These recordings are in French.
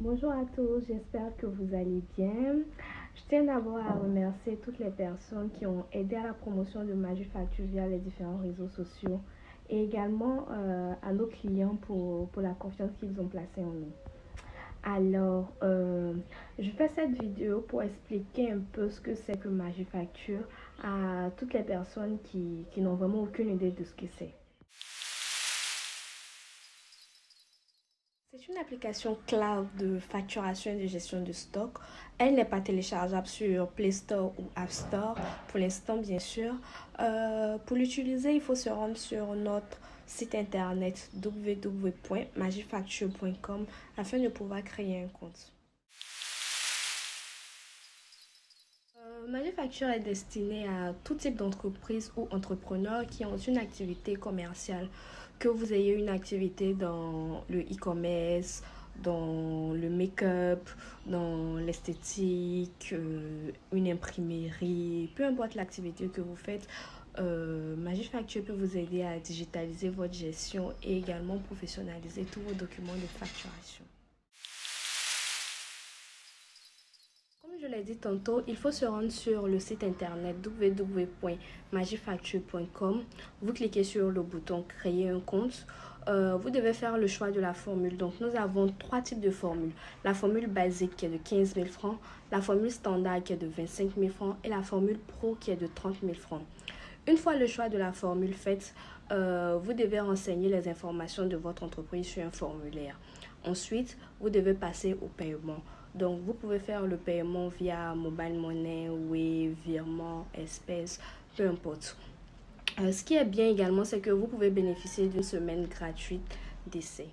Bonjour à tous, j'espère que vous allez bien. Je tiens d'abord à remercier toutes les personnes qui ont aidé à la promotion de Magifacture via les différents réseaux sociaux et également à nos clients pour la confiance qu'ils ont placée en nous. Alors, je fais cette vidéo pour expliquer un peu ce que c'est que Magifacture à toutes les personnes qui n'ont vraiment aucune idée de ce que c'est. C'est une application cloud de facturation et de gestion de stock. Elle n'est pas téléchargeable sur Play Store ou App Store pour l'instant, bien sûr. Pour l'utiliser, il faut se rendre sur notre site internet www.magifacture.com afin de pouvoir créer un compte. Magifacture est destinée à tout type d'entreprise ou entrepreneurs qui ont une activité commerciale. Que vous ayez une activité dans le e-commerce, dans le make-up, dans l'esthétique, une imprimerie, peu importe l'activité que vous faites, Magifacture peut vous aider à digitaliser votre gestion et également professionnaliser tous vos documents de facturation. Comme je l'ai dit tantôt, il faut se rendre sur le site internet www.magifacture.com. Vous cliquez sur le bouton créer un compte. Vous devez faire le choix de la formule. Donc, nous avons trois types de formules. La formule basique qui est de 15 000 francs, la formule standard qui est de 25 000 francs et la formule pro qui est de 30 000 francs. Une fois le choix de la formule faite, vous devez renseigner les informations de votre entreprise sur un formulaire. Ensuite, vous devez passer au paiement. Donc, vous pouvez faire le paiement via mobile money, Wave, virement, espèces, peu importe. Ce qui est bien également, c'est que vous pouvez bénéficier d'une semaine gratuite d'essai.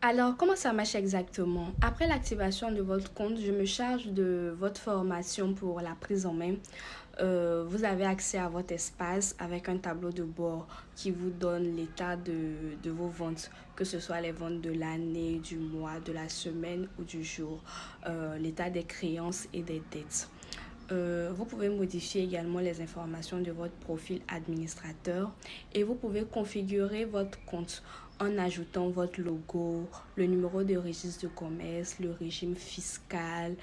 Alors, comment ça marche exactement? Après l'activation de votre compte, je me charge de votre formation pour la prise en main. Vous avez accès à votre espace avec un tableau de bord qui vous donne l'état de vos ventes, que ce soit les ventes de l'année, du mois, de la semaine ou du jour, l'état des créances et des dettes. Vous pouvez modifier également les informations de votre profil administrateur et vous pouvez configurer votre compte en ajoutant votre logo, le numéro de registre de commerce, le régime fiscal.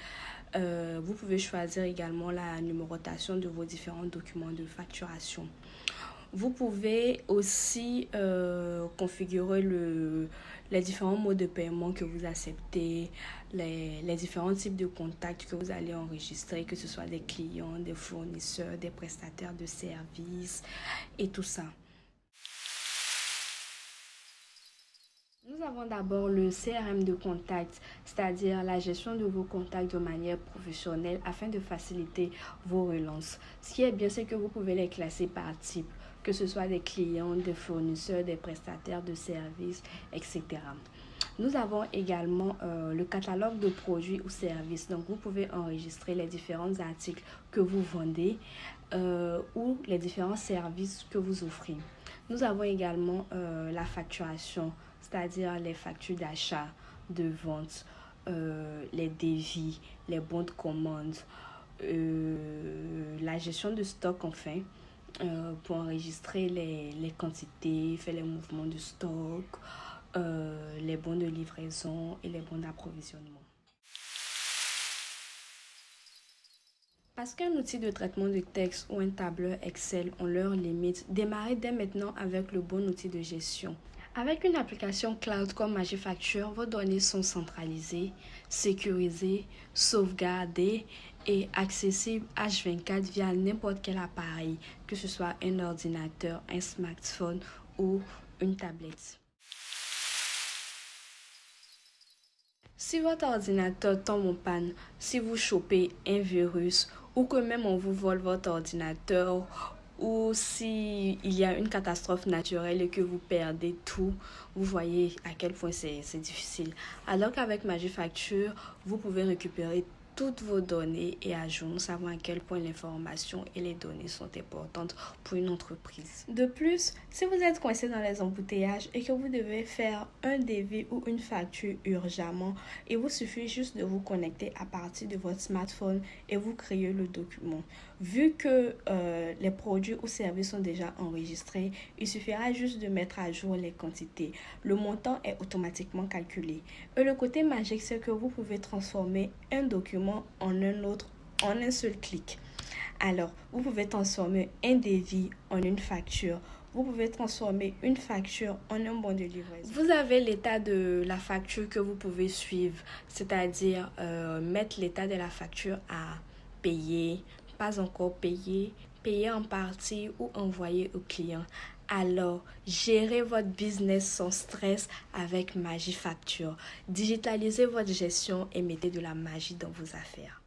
Vous pouvez choisir également la numérotation de vos différents documents de facturation. Vous pouvez aussi configurer les différents modes de paiement que vous acceptez, les différents types de contacts que vous allez enregistrer, que ce soit des clients, des fournisseurs, des prestataires de services et tout ça. Nous avons d'abord le CRM de contact, c'est-à-dire la gestion de vos contacts de manière professionnelle afin de faciliter vos relances. Ce qui est bien, c'est que vous pouvez les classer par type, que ce soit des clients, des fournisseurs, des prestataires de services, etc. Nous avons également le catalogue de produits ou services. Donc, vous pouvez enregistrer les différents articles que vous vendez ou les différents services que vous offrez. Nous avons également la facturation, c'est-à-dire les factures d'achat, de vente, les devis, les bons de commande, la gestion de stock enfin, pour enregistrer les quantités, faire les mouvements de stock, les bons de livraison et les bons d'approvisionnement. Parce qu'un outil de traitement de texte ou un tableur Excel ont leurs limites, démarrez dès maintenant avec le bon outil de gestion. Avec une application cloud comme Magifacture, vos données sont centralisées, sécurisées, sauvegardées et accessibles H24 via n'importe quel appareil, que ce soit un ordinateur, un smartphone ou une tablette. Si votre ordinateur tombe en panne, si vous chopez un virus ou que même on vous vole votre ordinateur ou si il y a une catastrophe naturelle et que vous perdez tout, vous voyez à quel point c'est difficile. Alors qu'avec Magifacture, vous pouvez récupérer toutes vos données est à jour. Nous savons à quel point l'information et les données sont importantes pour une entreprise. De plus, si vous êtes coincé dans les embouteillages et que vous devez faire un devis ou une facture urgemment, il vous suffit juste de vous connecter à partir de votre smartphone et vous créez le document. Vu que les produits ou services sont déjà enregistrés, il suffira juste de mettre à jour les quantités. Le montant est automatiquement calculé. Et le côté magique, c'est que vous pouvez transformer un document en un autre en un seul clic. Alors, vous pouvez transformer un devis en une facture. Vous pouvez transformer une facture en un bon de livraison. Vous avez l'état de la facture que vous pouvez suivre, c'est-à-dire mettre l'état de la facture à payer, pas encore payé, payer en partie ou envoyer au client. Alors, gérez votre business sans stress avec Magifacture. Digitalisez votre gestion et mettez de la magie dans vos affaires.